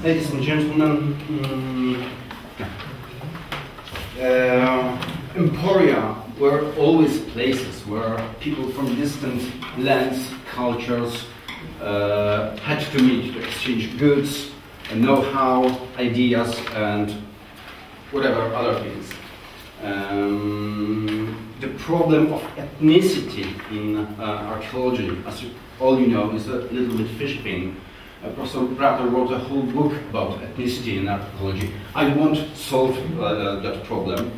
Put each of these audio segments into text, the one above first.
Ladies and gentlemen, emporia were always places where people from distant lands, cultures had to meet to exchange goods, know-how, ideas, and whatever other things. The problem of ethnicity in archaeology, as all you know, is a little bit fish thing. Professor Bratter wrote a whole book about ethnicity in archaeology. I won't solve that problem.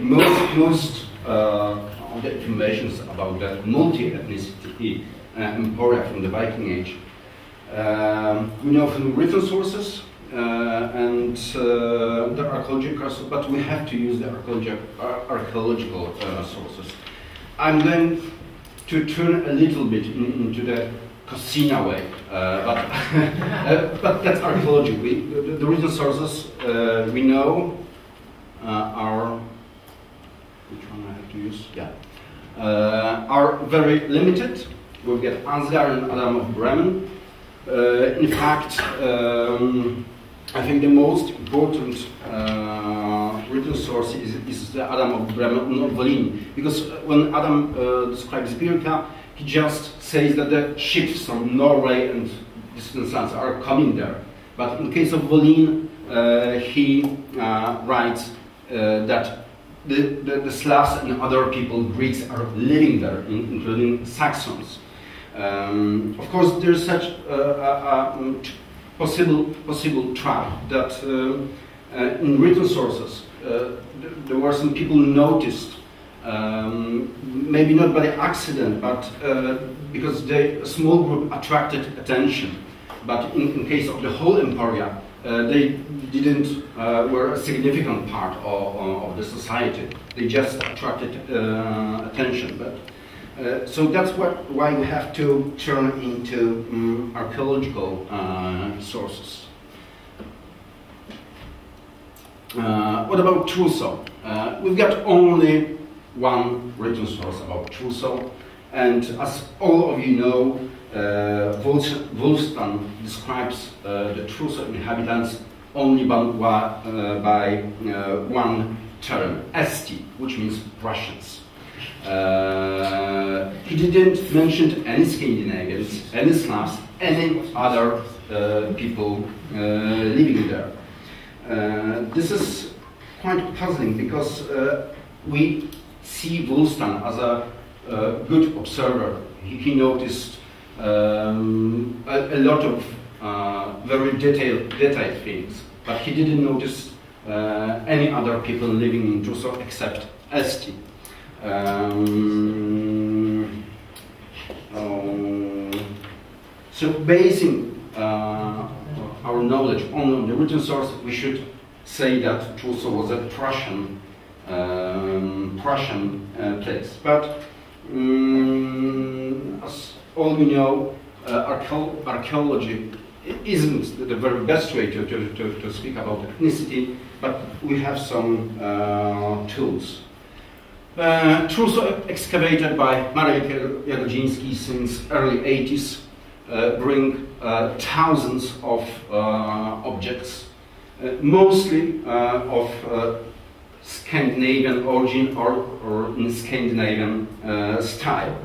Most of the information about the multi-ethnicity emporia from the Viking Age we know from written sources and the archaeological, but we have to use the archaeological sources. I'm going to turn a little bit into the Cosina way, but that's archaeology. The written sources we know are, which one I have to use? Yeah, are very limited. We've got Ansgar and Adam of Bremen. In fact, I think the most important written source is the Adam of Bremen, not Volin, because when Adam describes Birka, he just says that the ships from Norway and distant lands are coming there. But in case of Volin, he writes that the Slavs and other people, Greeks, are living there, including Saxons. Of course, there's such a possible trap that in written sources there were some people noticed, maybe not by accident, but because a small group attracted attention. But in case of the whole emporia, they didn't were a significant part of the society. They just attracted attention. But so that's why we have to turn into archaeological sources. What about Truso? We've got only one written source about Truso, and as all of you know, Woolston describes the Truso inhabitants only by one term, Esti, which means Prussians. He didn't mention any Scandinavians, any Slavs, any other people living there. This is quite puzzling because we see Woolston as a good observer. He noticed a lot of very detailed things, but he didn't notice any other people living in Truso except Esti. So basing our knowledge on the written source, we should say that Truso was a Prussian place. But as all we know, archaeology isn't the very best way to speak about ethnicity, but we have some tools. Truso excavated by Maciek Jagodziński since early 80s bring thousands of objects, mostly of Scandinavian origin or in Scandinavian style.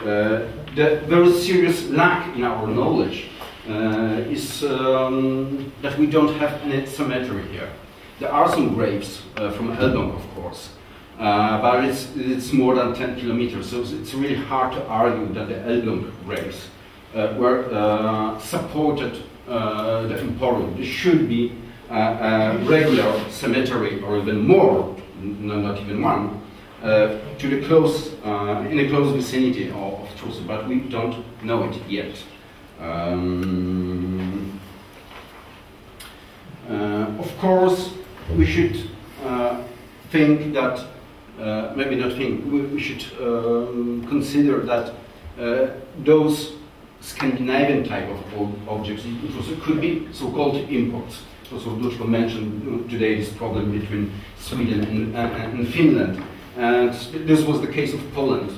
The very serious lack in our knowledge is that we don't have any cemetery here. There are some graves from Elblągu, of course, but it's more than 10 kilometers, so it's really hard to argue that the Elblągu graves were supported the emporium. There should be a regular cemetery, or even more, not even one, to the close, in a close vicinity of Truso, but we don't know it yet. Of course, we should think that, maybe not think, we should consider that those Scandinavian type of objects could be so-called imports. Professor Bogucki mentioned today this problem between Sweden and Finland. And this was the case of Poland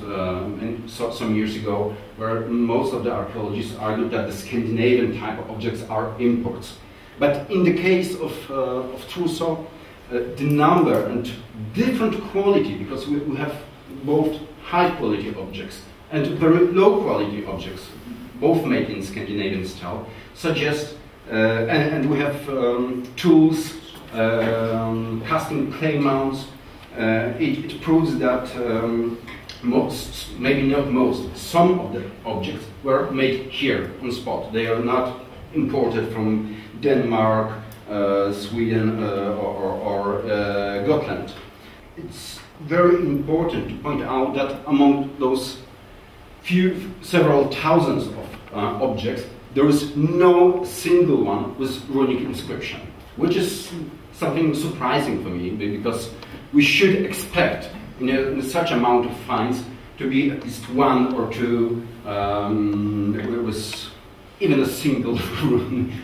some years ago, where most of the archaeologists argued that the Scandinavian type of objects are imports. But in the case of Truso, the number and different quality, because we have both high quality objects and very low quality objects, both made in Scandinavian style, suggest, and we have tools, casting clay mounts. It proves that most, maybe not most, some of the objects were made here on spot. They are not imported from Denmark, Sweden, or Gotland. It's very important to point out that among those several thousands of objects, there is no single one with runic inscription, which is something surprising for me, because we should expect in such amount of finds to be at least one or two with even a single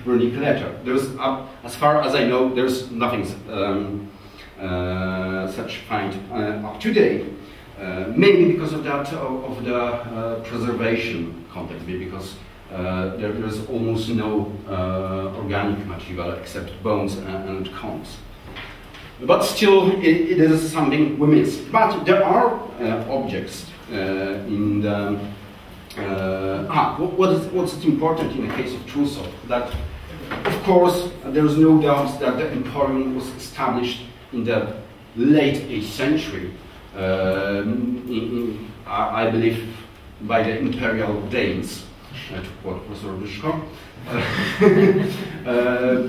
runic letter. There's, as far as I know, there's nothing such find up to date. Maybe because of that, of the preservation context, because there is almost no organic material except bones and cones. But still, it is something we miss. But there are objects in the... what's important in the case of Truso? That, of course, there is no doubt that the emporium was established in the late 8th century, I believe by the imperial Danes, to quote Professor Bogucki.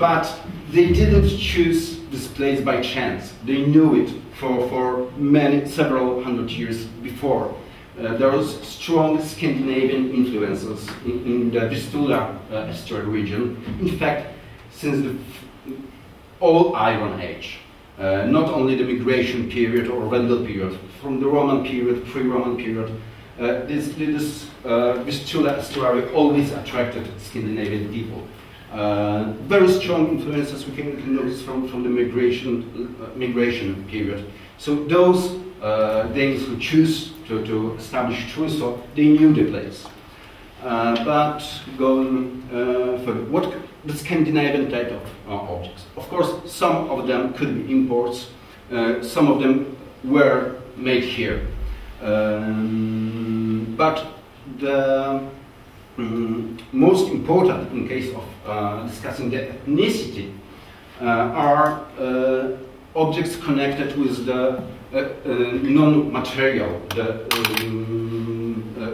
But they didn't choose this place by chance. They knew it for several hundred years before. There was strong Scandinavian influences in the Vistula estuary region. In fact, since the Old Iron Age, not only the migration period or Vendel period, from the Roman period, pre-Roman period, this Vistula estuary always attracted Scandinavian people. Very strong influences we can notice from the migration period. So those Danes who choose to establish Truso, they knew the place. But going further, what the Scandinavian type of objects? Of course, some of them could be imports. Some of them were made here. But the most important, in case of discussing the ethnicity, are objects connected with the non-material,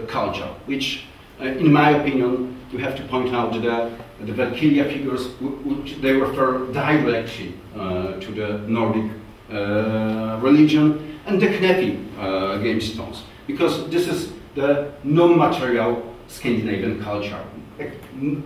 culture, which, in my opinion, we have to point out that the Valkyria figures, which they refer directly to the Nordic religion, and the Knefi gravestones, because this is the non-material Scandinavian culture.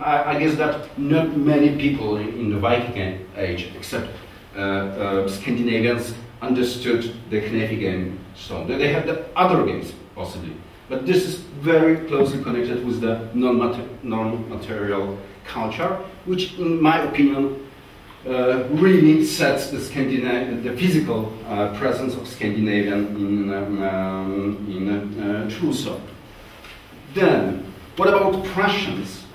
I guess that not many people in the Viking Age, except Scandinavians, understood the Knefi gravestone. They had the other games, possibly. But this is very closely connected with the non-material culture, which, in my opinion, really sets the physical presence of Scandinavian in Truso. Then, what about Prussians?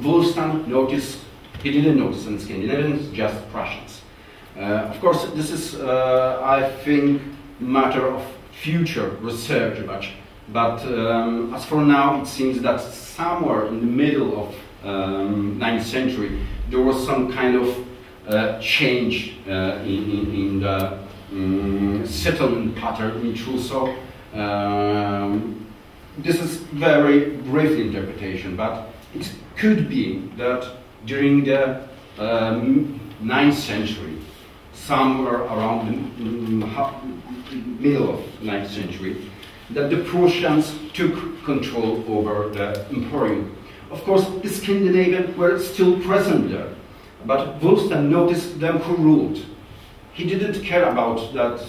Woolston noticed, he didn't notice in Scandinavians, just Prussians. Of course, this is, I think, matter of future research, but as for now, it seems that somewhere in the middle of 9th century, there was some kind of change in the settlement pattern in Truso. This is very brief interpretation, but it could be that during the 9th century, somewhere around the middle of 9th century, that the Prussians took control over the emporium. Of course, the Scandinavians were still present there, but Woolston noticed them who ruled. He didn't care about that,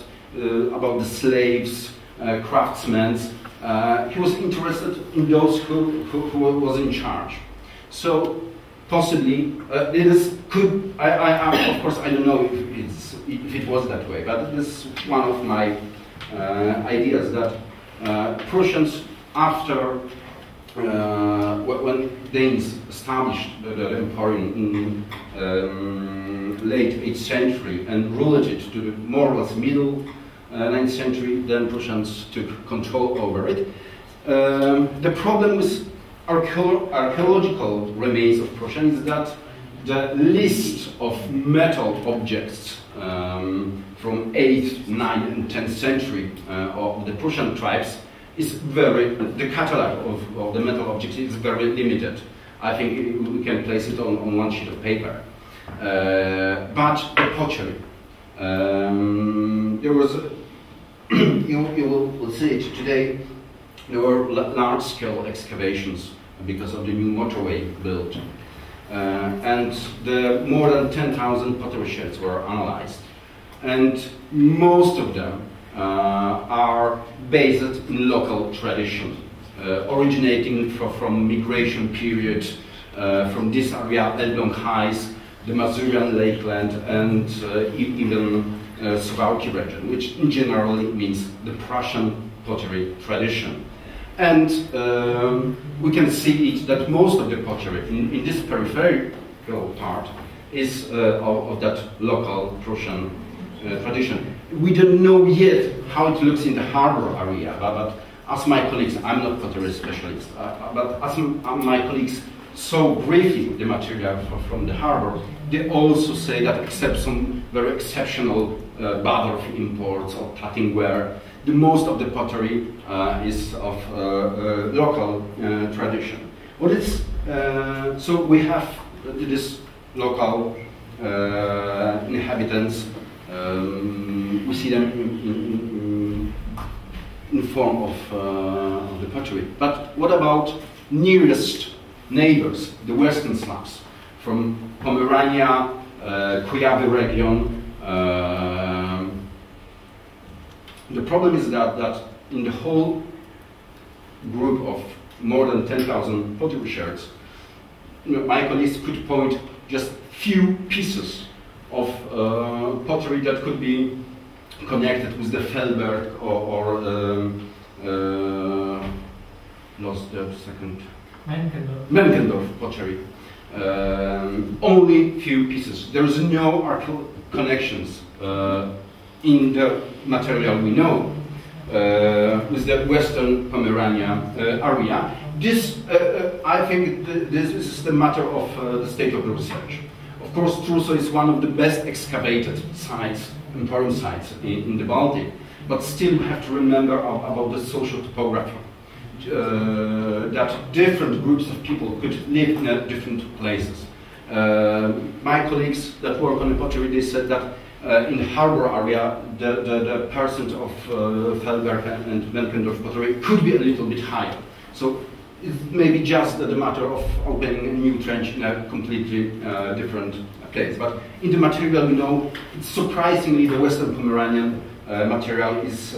about the slaves, craftsmen. He was interested in those who was in charge. So possibly of course, I don't know if it's if it was that way, but this is one of my ideas that Prussians, after when Danes established the empire in late 8th century and ruled it to the more or less middle 9th century, then Prussians took control over it. The problem with archaeological remains of Prussia is that the list of metal objects from 8th, 9th and 10th century of the Prussian tribes is the catalog of the metal objects is very limited. I think we can place it on one sheet of paper. But the pottery, there was, you will see it today, there were large-scale excavations because of the new motorway built. And the more than 10,000 pottery sherds were analyzed. And most of them are based in local tradition, originating from migration period from this area, Elblągu Heights, the Masurian Lakeland, and even Suwałki region, which in generally means the Prussian pottery tradition. And we can see it that most of the pottery in this peripheral part is of that local Prussian tradition. We don't know yet how it looks in the harbor area, but as my colleagues, I'm not pottery specialist, but as my colleagues saw briefly the material from the harbor, they also say that except some very exceptional Badorf imports or plattingware, the most of the pottery is of local tradition. What is so we have this local inhabitants. We see them in form of the pottery. But what about nearest neighbors, the Western Slavs, from Pomerania, Kujawy region? The problem is that in the whole group of more than 10,000 pottery sherds, my colleagues could point just few pieces of pottery that could be connected with the Feldberg or lost the second Menkendorf pottery. Only few pieces. There is no archaeological connections in the material we know with the Western Pomerania area. This, I think, this is the matter of the state of the research. Of course, Truso is one of the best excavated sites, important sites in the Baltic, but still we have to remember about the social topography, that different groups of people could live in different places. My colleagues that work on the pottery, they said that in the harbor area, the percent of Feldberg and Menkendorf pottery could be a little bit higher. So it's maybe just the matter of opening a new trench in a completely different place. But in the material we know, surprisingly, the Western Pomeranian material is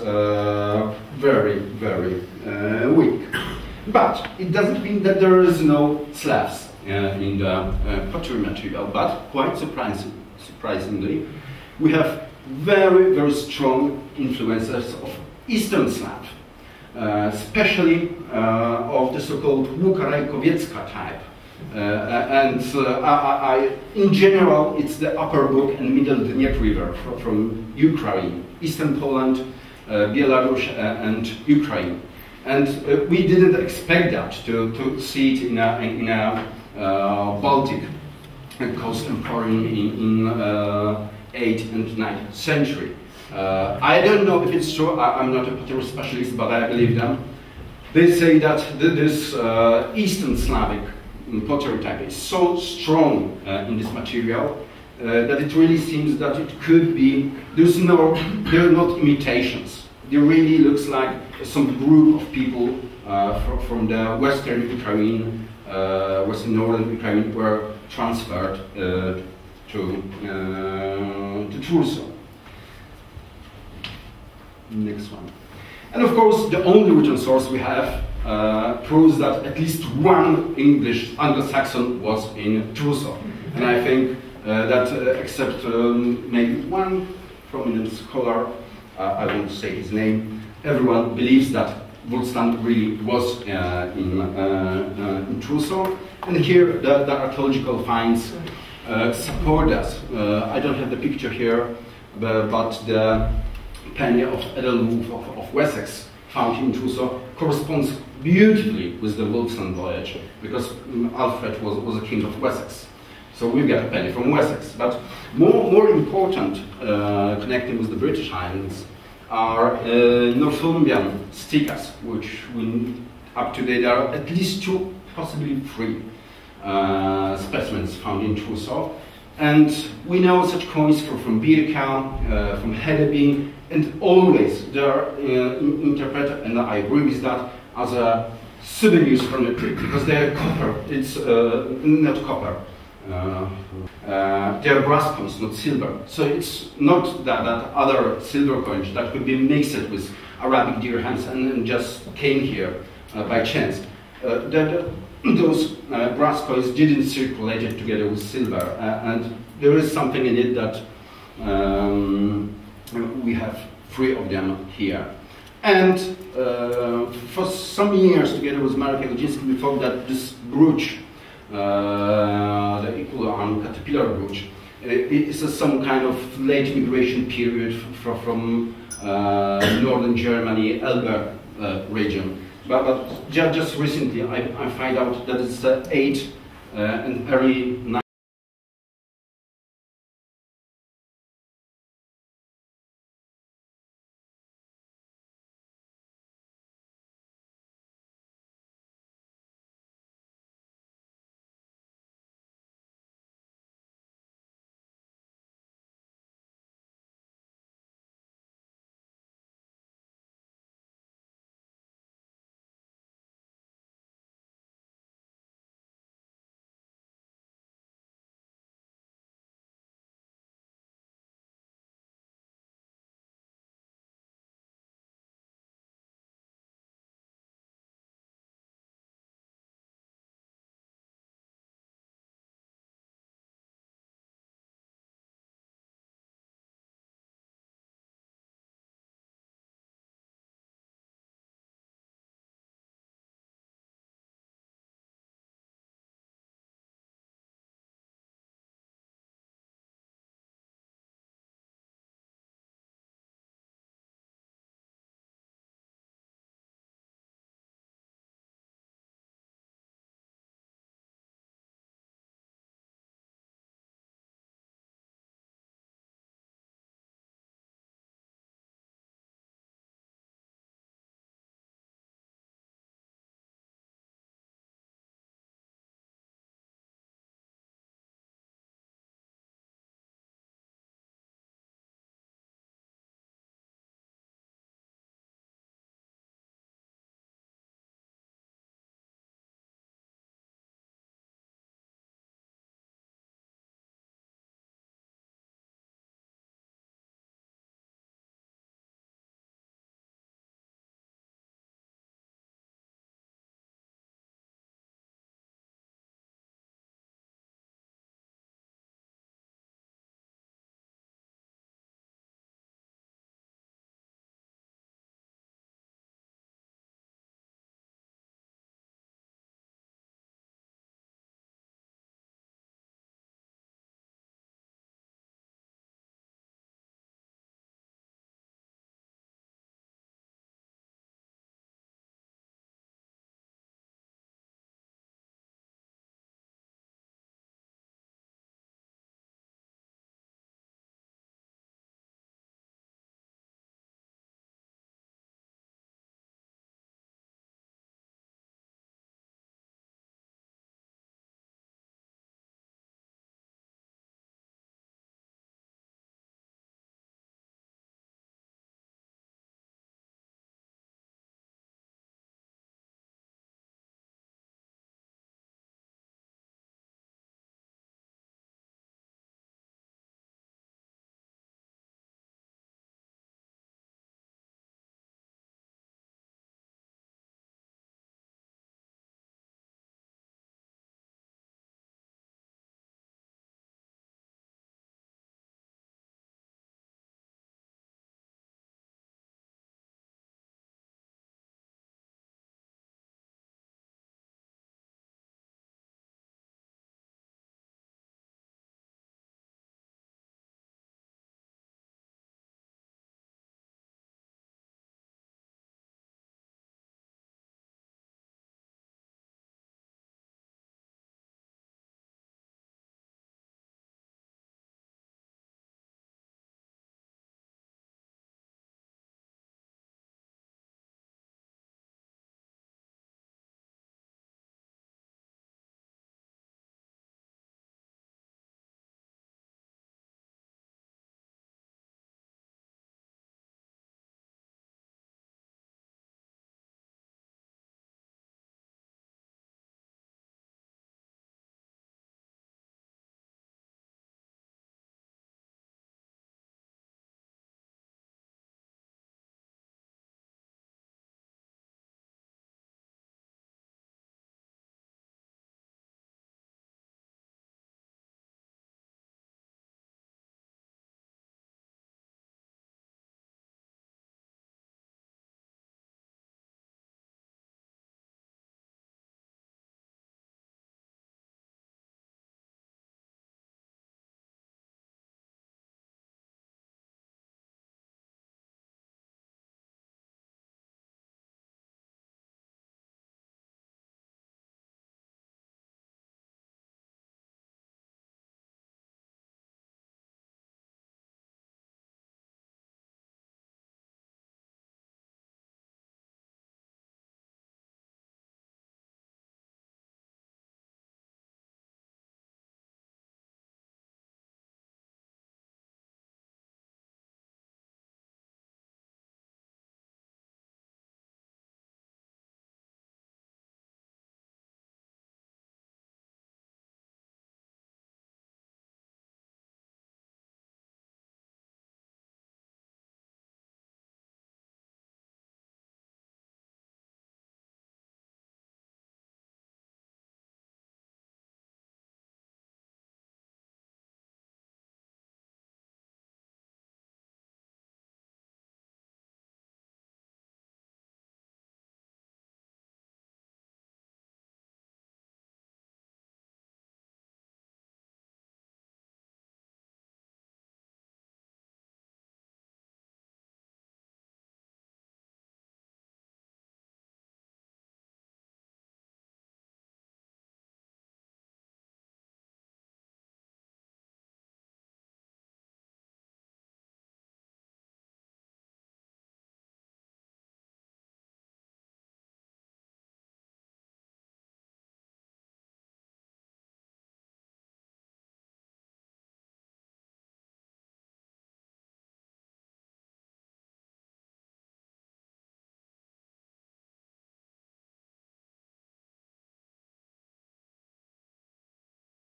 very, very weak. But it doesn't mean that there is no Slavs in the pottery material, but quite surprisingly, we have very, very strong influences of Eastern Slav, especially of the so-called Łukarajkowiecka type. In general, it's the upper Bug and middle Dniach river from Ukraine, Eastern Poland, Belarus, and Ukraine. And we didn't expect that to see it in a Baltic coast emporium in 8th and 9th century. I don't know if it's true, I'm not a pottery specialist, but I believe them. They say that this Eastern Slavic pottery type is so strong in this material that it really seems that it could be, there are not imitations. It really looks like some group of people from the Western Ukraine, Western Northern Ukraine were transferred to Truso. Next one. And of course, the only written source we have proves that at least one English Anglo-Saxon was in Truso. And I think that except maybe one prominent scholar, I won't say his name, everyone believes that Woolston really was in Truso. And here the archaeological finds support us. I don't have the picture here, but the penny of Elblągu of Wessex found in Truso corresponds beautifully with the Woolston voyage, because Alfred was a king of Wessex. So we get a penny from Wessex. But more important, connecting with the British Islands, are Northumbrian stickers, which up to date are at least 2, possibly 3 specimens found in Truso. And we know such coins from Birka, from Hedeby, and always they are interpreted, and I agree with that, as a souvenirs from the trip, because they are copper. It's not copper. They are brass coins, not silver. So it's not that other silver coins that could be mixed with Arabic dirhams and just came here by chance. Those brass coins didn't circulate together with silver, and there is something in it that we have 3 of them here. And for some years, together with Maciek Jagodziński, we thought that this brooch, the equal arm caterpillar brooch, is some kind of late immigration period from northern Germany, Elblag region. But just recently, I find out that it's the 8th and early